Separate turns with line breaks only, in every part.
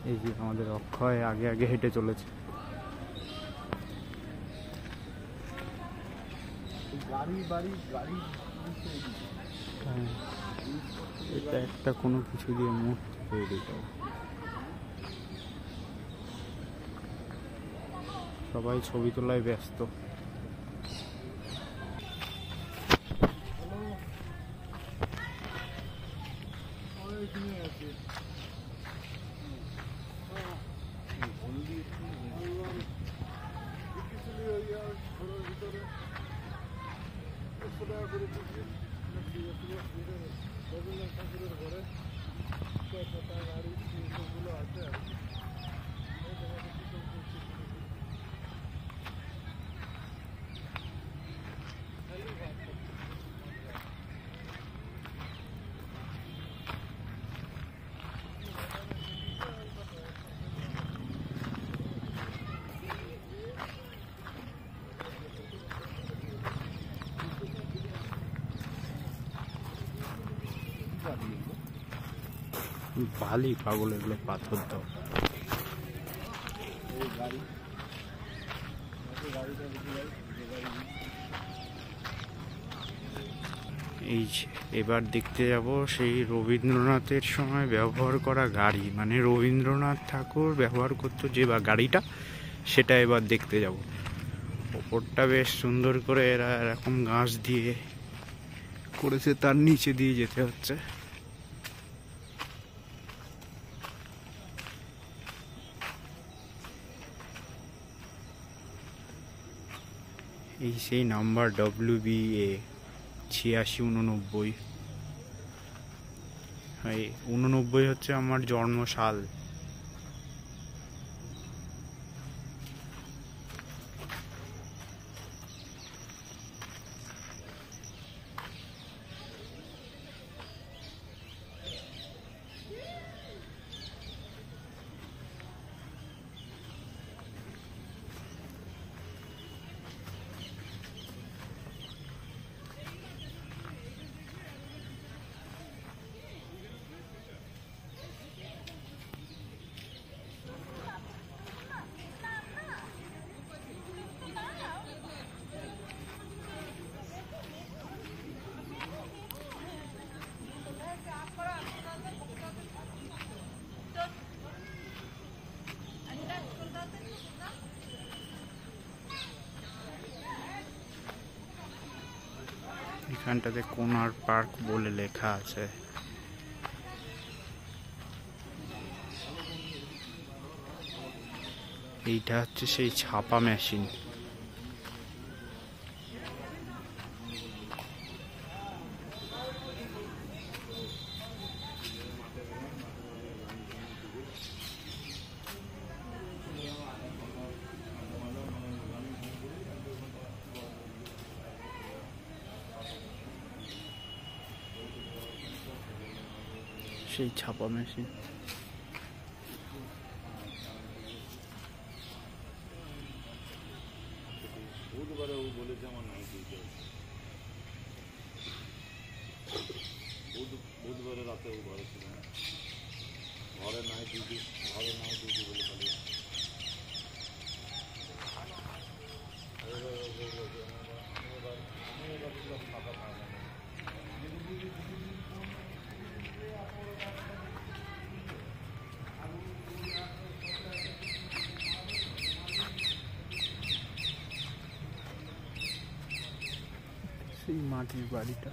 এই যে আমাদের অক্ষয় আগে আগে হেঁটে চলেছে। এটা একটা কোনো কিছু দিয়ে মুখ তৈরি করে। সবাই ছবি তোলায় ব্যস্ত। বালি পাগল, এগুলো পাথর দাও। এই এবার দেখতে যাব সেই রবীন্দ্রনাথের সময় ব্যবহার করা গাড়ি, মানে রবীন্দ্রনাথ ঠাকুর ব্যবহার করতো যে গাড়িটা, সেটা এবার দেখতে যাব। ওপরটা বেশ সুন্দর করে এরা এরকম ঘাস দিয়ে করেছে, তার নিচে দিয়ে যেতে হচ্ছে। এই সেই নাম্বার WBA 8689। 89 হচ্ছে আমার জন্মসাল। এখানটাতে কোনার পার্ক বলে লেখা আছে। এইটা হচ্ছে সেই ছাপা মেশিন। সেই ছাপা মেশিন।
বুধবারে রাতে ও ঘরে ছিল না, ঘরে নাই ডিউটি বলে পালিয়ে।
সেই মাটির বাড়িটা।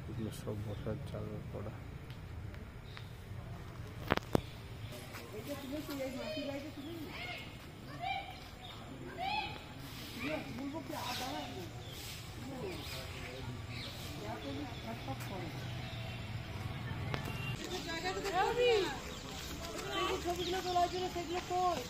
এগুলো সব বসার জায়গা করা।
ছবিগুলো তোলার জন্য সেগুলো কই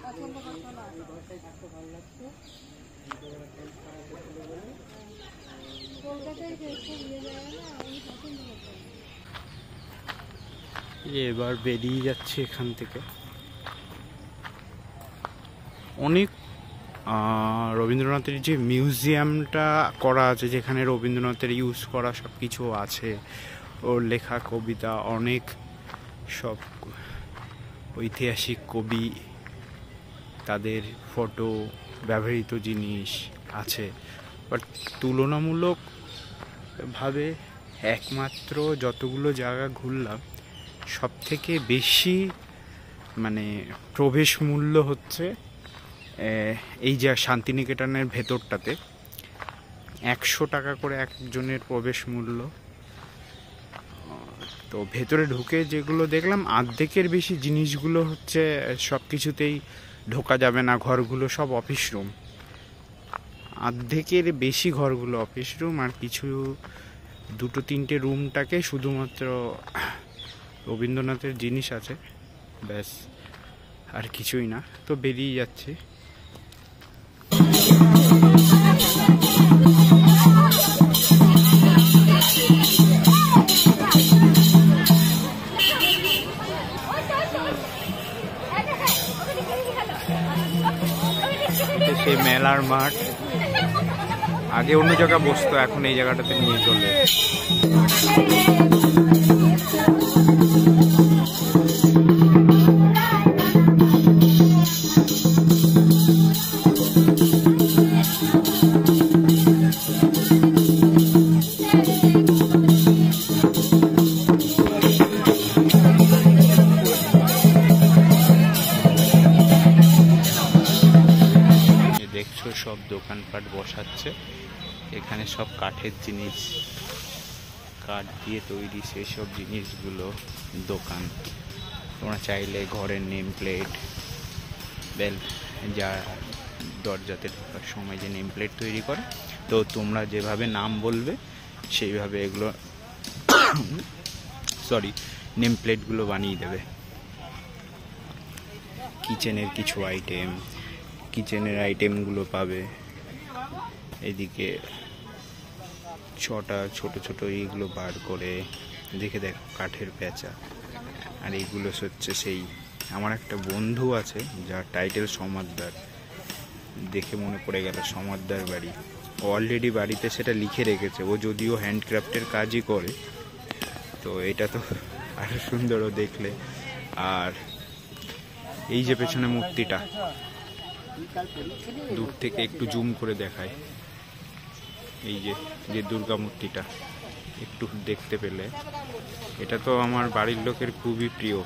পছন্দ করতো না থাকতে ভালো লাগছে কলকাতায় যে একটু নিয়ে যায় না আমি পছন্দ করতো না।
এবার বেরিয়ে যাচ্ছে এখান থেকে। অনেক রবীন্দ্রনাথের যে মিউজিয়ামটা করা আছে, যেখানে রবীন্দ্রনাথের ইউজ করা সব কিছু আছে, ওর লেখা কবিতা, অনেক সব ঐতিহাসিক কবি, তাদের ফটো, ব্যবহৃত জিনিস আছে। বাট তুলনামূলকভাবে একমাত্র যতগুলো জায়গা ঘুরলাম সব থেকে বেশি মানে প্রবেশ মূল্য হচ্ছে এই যে শান্তিনিকেতনের ভেতরটাতে 100 টাকা করে একজনের প্রবেশ মূল্য। তো ভেতরে ঢুকে যেগুলো দেখলাম অর্ধেকের বেশি জিনিসগুলো হচ্ছে সব কিছুতেই ঢোকা যাবে না, ঘরগুলো সব অফিস রুম, অর্ধেকের বেশি ঘরগুলো অফিস রুম, আর কিছু 2-3টে রুমটাকে শুধুমাত্র রবীন্দ্রনাথের জিনিস আছে, ব্যাস আর কিছুই না। তো বেরিয়ে যাচ্ছে। সেই মেলার মাঠ, আগে অন্য জায়গা বসতো, এখন এই জায়গাটাতে নিয়ে চলে। দেখছো সব দোকানপাট বসাচ্ছে এখানে, সব কাঠের জিনিস, কাঠ দিয়ে তৈরি সেই সব জিনিসগুলো দোকান। তোমরা চাইলে ঘরের নেম প্লেট, বেল, যা দরজাতে ঢোকার সময় যে নেম প্লেট তৈরি করে, তো তোমরা যেভাবে নাম বলবে সেইভাবে এগুলো নেম প্লেটগুলো বানিয়ে দেবে। কিচেনের কিছু আইটেম, কিচেনের আইটেমগুলো পাবে। এদিকে 6টা ছোট ছোট এইগুলো বার করে দেখে দেখো কাঠের পেঁচা। আর এইগুলো হচ্ছে সেই, আমার একটা বন্ধু আছে যার টাইটেল সমাদদার, দেখে মনে পড়ে গেল সমাদদার বাড়ি। অলরেডি বাড়িতে সেটা লিখে রেখেছে, ও যদিও হ্যান্ডক্রাফটের কাজই করে। তো এটা তো আরো সুন্দরও দেখলে। আর এই যে পেছনে মূর্তিটা, দূর থেকে একটু জুম করে দেখায়, এই যে দুর্গা মূর্তিটা একটু দেখতে পেলে, এটা তো আমার বাড়ির লোকের খুবই প্রিয়।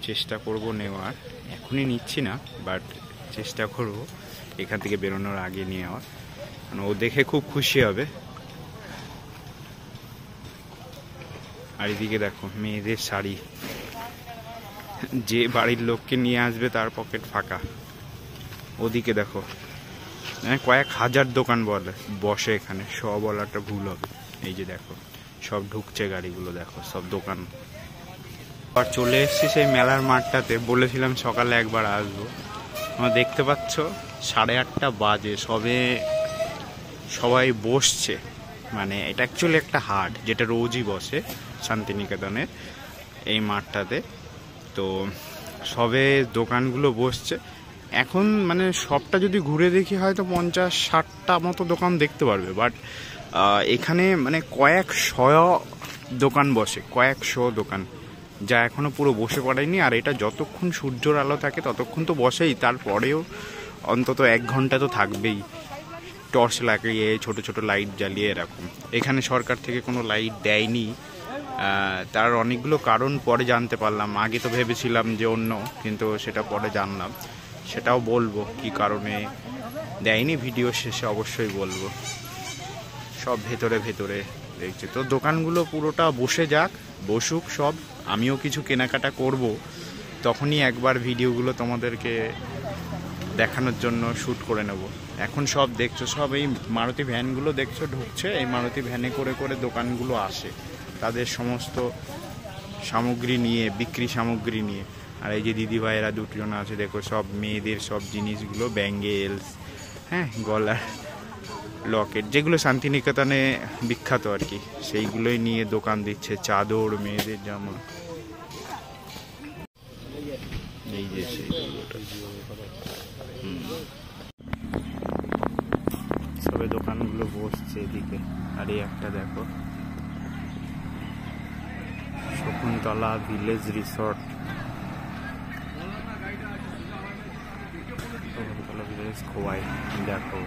চেষ্টা করব নেওয়ার, এখনই নিচ্ছি না, বাট চেষ্টা করব এখান থেকে বেরোনোর আগে নেওয়ার, কারণ ও দেখে খুব খুশি হবে। আর এদিকে দেখো মেয়েদের শাড়ি, যে বাড়ির লোককে নিয়ে আসবে তার পকেট ফাঁকা। ওদিকে দেখো কয়েক হাজার দোকান বসে এখানে, সব বলাটা ভুল হবে। এই যে দেখো সব ঢুকছে গাড়িগুলো, দেখো সব দোকান। আর চলে এসেছি সেই মেলার মাঠটাতে, বলেছিলাম সকালে একবার আসবো। তোমরা দেখতে পাচ্ছ 8:30 বাজে, সবাই বসছে। মানে এটা অ্যাকচুয়ালি একটা হাট, যেটা রোজই বসে শান্তিনিকেতনের এই মাঠটাতে। তো সবে দোকানগুলো বসছে এখন। মানে সবটা যদি ঘুরে দেখি হয়তো 50-60টা মতো দোকান দেখতে পারবে, বাট এখানে মানে কয়েকশো দোকান বসে, কয়েকশো দোকান, যা এখনো পুরো বসে পড়েনি। আর এটা যতক্ষণ সূর্যের আলো থাকে ততক্ষণ তো বসেই, তারপরেও অন্তত 1 ঘন্টা তো থাকবেই, টর্চ লাগিয়ে ছোট ছোট লাইট জ্বালিয়ে এরকম। এখানে সরকার থেকে কোনো লাইট দেয়নি, তার অনেকগুলো কারণ পরে জানতে পারলাম। আগে তো ভেবেছিলাম যে অন্য, কিন্তু সেটা পরে জানলাম, সেটাও বলবো কি কারণে দেয়নি, ভিডিও শেষে অবশ্যই বলবো। সব ভেতরে দেখছে। তো দোকানগুলো পুরোটা বসে যাক, বসুক সব, আমিও কিছু কেনাকাটা করব, তখনই একবার ভিডিওগুলো তোমাদেরকে দেখানোর জন্য শ্যুট করে নেব। এখন সব দেখছো, সব এই মারুতি ভ্যানগুলো দেখছো ঢুকছে, এই মারুতি ভ্যানে করে করে দোকানগুলো আসে তাদের সমস্ত সামগ্রী নিয়ে, বিক্রি সামগ্রী নিয়ে। আর এই যে দিদিভাইয়েরা দুজন আছে দেখো, সব মেয়েদের সব জিনিসগুলো, ব্যাঙ্গেলস, হ্যাঁ, গলার লকেট, যেগুলো শান্তিনিকেতনে বিখ্যাত আর কি, সেইগুলোই নিয়ে দোকান দিচ্ছে। চাদর, মেয়েদের জামা, এই যে সেইগুলোটা সবে দোকানগুলো বসছে এদিকে। আর এই একটা দেখো, Shakuntala village resort, Shakuntala village Khowai, দেখো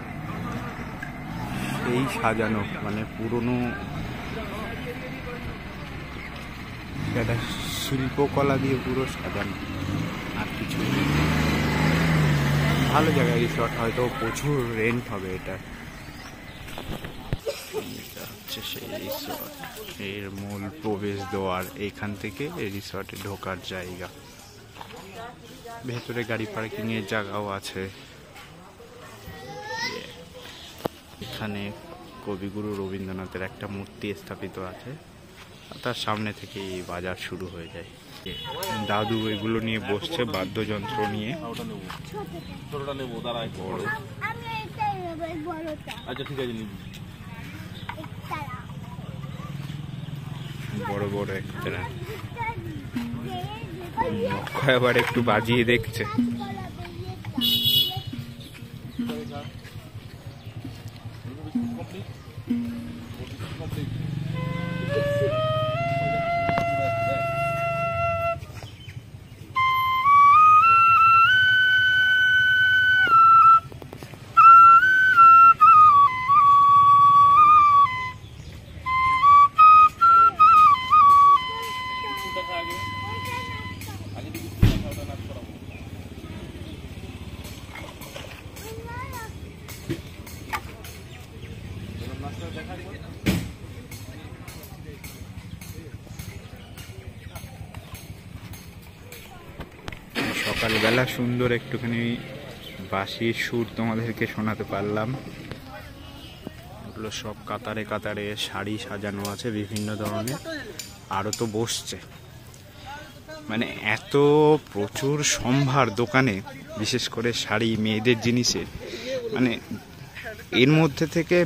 এই সাজানো, মানে পুরনো একটা শিল্পকলা দিয়ে পুরো সাজানো, আর কিছু ভালো জায়গায় রিসর্ট, হয়তো প্রচুর রেন্ট হবে এটা। এটা হচ্ছে সেই রিসর্ট, এর মূল প্রবেশ দ্বার, এইখান থেকে এই রিসর্টে ঢোকার জায়গা। ভেতরে গাড়ি পার্কিং এর জায়গাও আছে। এখানে কবিগুরু রবীন্দ্রনাথের একটা মূর্তি স্থাপিত আছে, তার সামনে থেকে এই বাজার শুরু হয়ে যায়। দাদু এগুলো নিয়ে বসছে, বাদ্যযন্ত্র নিয়ে।
ছোটটা নেবো, দাঁড়াই বড়। আচ্ছা ঠিক আছে, নিবি
বড় বড় একটা আবার একটু বাজিয়ে দেখছে। সকালবেলা সুন্দর একটুখানি বাঁশির সুর তোমাদেরকে শোনাতে পারলাম। এগুলো সব কাতারে কাতারে শাড়ি সাজানো আছে বিভিন্ন ধরনের, আরও তো বসছে। মানে এত প্রচুর সম্ভার দোকানে, বিশেষ করে শাড়ি, মেয়েদের জিনিসের, মানে এর মধ্যে থেকে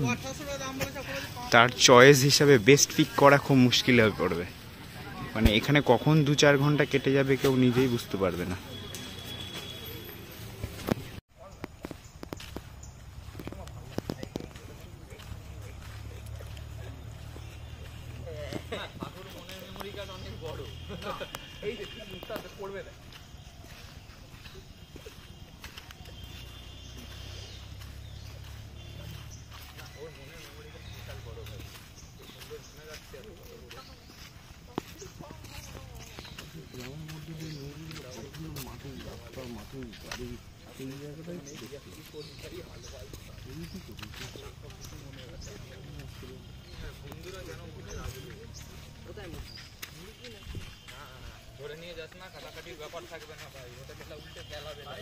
তার চয়েস হিসাবে বেস্ট পিক করা খুব মুশকিল হয়ে পড়বে। মানে এখানে কখন 2-4 ঘন্টা কেটে যাবে কেউ নিজেই বুঝতে পারবে না।
ধরে নিয়ে যাস না, কাটাকাটির ব্যাপার থাকবে না ভাই, ওটা খেলা উল্টে ফেলাবে না।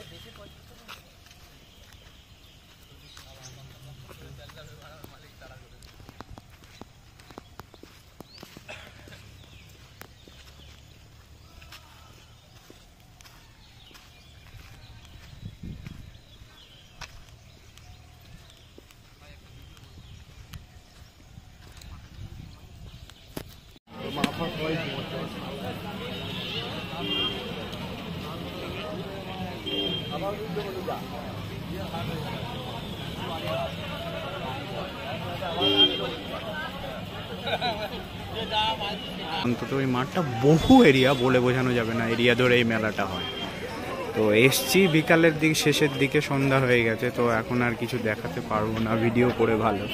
অন্তত ওই মাঠটা বহু এরিয়া, বলে বোঝানো যাবে না এরিয়া ধরে এই মেলাটা হয়। তো এসছি বিকালের দিকে, শেষের দিকে সন্ধ্যা হয়ে গেছে, তো এখন আর কিছু দেখাতে পারবো না ভিডিও করে। ভালো